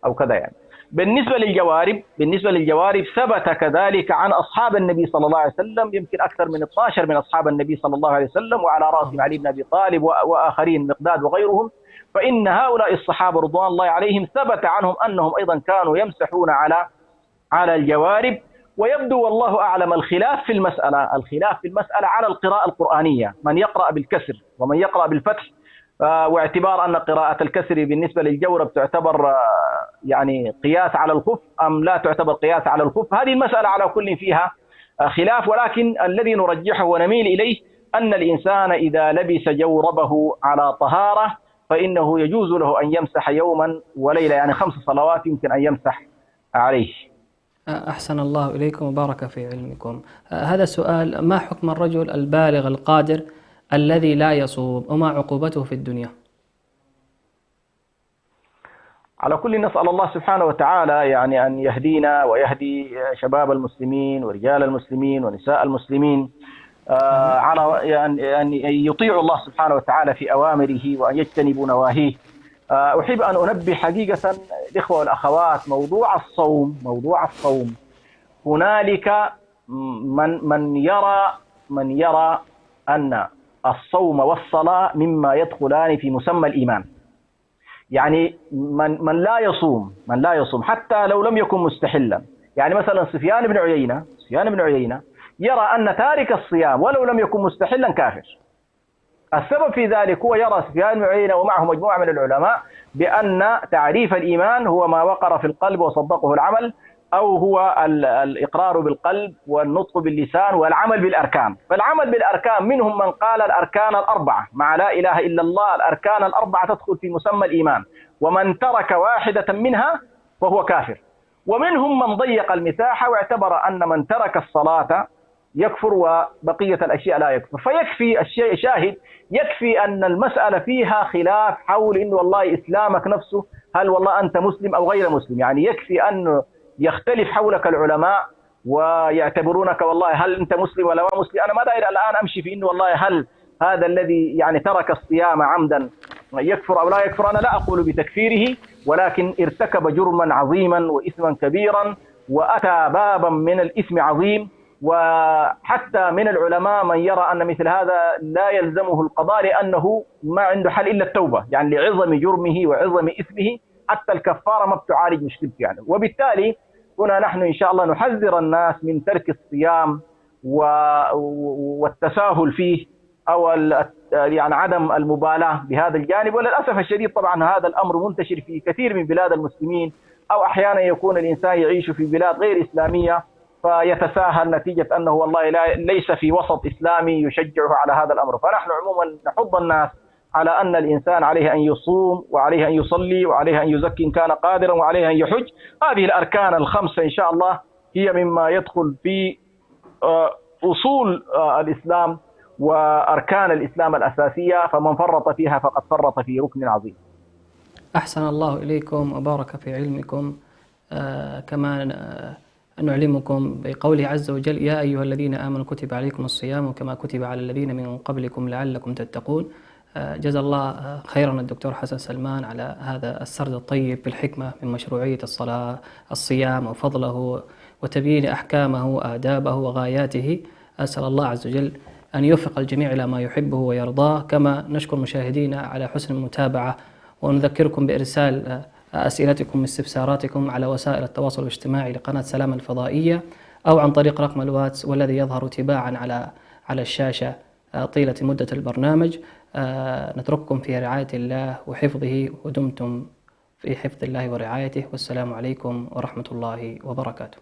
أو كذا. يعني بالنسبة للجوارب ثبت كذلك عن أصحاب النبي صلى الله عليه وسلم، يمكن أكثر من 12 من أصحاب النبي صلى الله عليه وسلم، وعلى رأسهم علي بن أبي طالب وآخرين مقداد وغيرهم. فإن هؤلاء الصحابة رضوان الله عليهم ثبت عنهم أنهم أيضا كانوا يمسحون على الجوارب. ويبدو والله أعلم الخلاف في المسألة على القراءة القرآنية، من يقرأ بالكسر ومن يقرأ بالفتح، واعتبار أن قراءة الكسر بالنسبة للجورب تعتبر يعني قياس على الخف أم لا تعتبر قياس على الخف، هذه المسألة على كل فيها خلاف، ولكن الذي نرجحه ونميل إليه أن الإنسان إذا لبس جوربه على طهارة فإنه يجوز له أن يمسح يوما وليلة، يعني 5 صلوات يمكن أن يمسح عليه. أحسن الله إليكم وبارك في علمكم. هذا سؤال: ما حكم الرجل البالغ القادر الذي لا يصوم وما عقوبته في الدنيا؟ على كل نسأل الله سبحانه وتعالى يعني أن يهدينا ويهدي شباب المسلمين ورجال المسلمين ونساء المسلمين على يعني أن يطيعوا الله سبحانه وتعالى في أوامره وأن يجتنبوا نواهيه. أحب أن أنبه حقيقة الإخوة والأخوات، موضوع الصوم هنالك من يرى أن الصوم والصلاة مما يدخلان في مسمى الإيمان. يعني من لا يصوم حتى لو لم يكن مستحلا. يعني مثلا سفيان بن عيينة يرى أن تارك الصيام ولو لم يكن مستحلا كافر. السبب في ذلك هو يرى سفيان بن عيينة ومعه مجموعة من العلماء بأن تعريف الإيمان هو ما وقر في القلب وصدقه العمل، أو هو الإقرار بالقلب والنطق باللسان والعمل بالأركان. فالعمل بالأركان منهم من قال الأركان الأربعة مع لا إله إلا الله، الأركان الأربعة تدخل في مسمى الإيمان، ومن ترك واحدة منها فهو كافر. ومنهم من ضيق المساحة واعتبر أن من ترك الصلاة يكفر وبقية الأشياء لا يكفر. فيكفي الشيء شاهد، يكفي أن المسألة فيها خلاف حول إنه والله إسلامك نفسه، هل والله أنت مسلم أو غير مسلم. يعني يكفي أن يختلف حولك العلماء ويعتبرونك والله هل أنت مسلم ولا ما مسلم. أنا ما داير الآن أمشي في إنه والله هل هذا الذي يعني ترك الصيام عمدا يكفر أو لا يكفر. أنا لا أقول بتكفيره، ولكن ارتكب جرما عظيما وإثما كبيرا وأتى بابا من الإثم عظيم. وحتى من العلماء من يرى أن مثل هذا لا يلزمه القضاء لأنه ما عنده حل إلا التوبة، يعني لعظم جرمه وعظم إثمه حتى الكفارة ما بتعالج مشكلته يعني. وبالتالي هنا نحن إن شاء الله نحذر الناس من ترك الصيام والتساهل فيه أو يعني عدم المبالاة بهذا الجانب. وللأسف الشديد طبعا هذا الأمر منتشر في كثير من بلاد المسلمين، أو أحيانا يكون الإنسان يعيش في بلاد غير إسلامية فيتساهل نتيجة أنه والله ليس في وسط إسلامي يشجعه على هذا الأمر. فنحن عموما نحض الناس على أن الإنسان عليه أن يصوم وعليه أن يصلي وعليه أن يزكي إن كان قادرا وعليه أن يحج. هذه الأركان ال5 إن شاء الله هي مما يدخل في أصول الإسلام وأركان الإسلام الأساسية، فمن فرط فيها فقد فرط في ركن عظيم. أحسن الله إليكم وبارك في علمكم. كما نعلمكم بقوله عز وجل: يا أيها الذين آمنوا كتب عليكم الصيام كما كتب على الذين من قبلكم لعلكم تتقون. جزا الله خيرا الدكتور حسن سلمان على هذا السرد الطيب بالحكمة من مشروعية الصيام وفضله وتبيين أحكامه وآدابه وغاياته. أسأل الله عز وجل أن يوفق الجميع إلى ما يحبه ويرضاه. كما نشكر مشاهدينا على حسن المتابعة، ونذكركم بإرسال أسئلتكم واستفساراتكم على وسائل التواصل الاجتماعي لقناة سلام الفضائية أو عن طريق رقم الواتس والذي يظهر تباعا على الشاشة طيلة مدة البرنامج. نترككم في رعاية الله وحفظه، ودمتم في حفظ الله ورعايته، والسلام عليكم ورحمة الله وبركاته.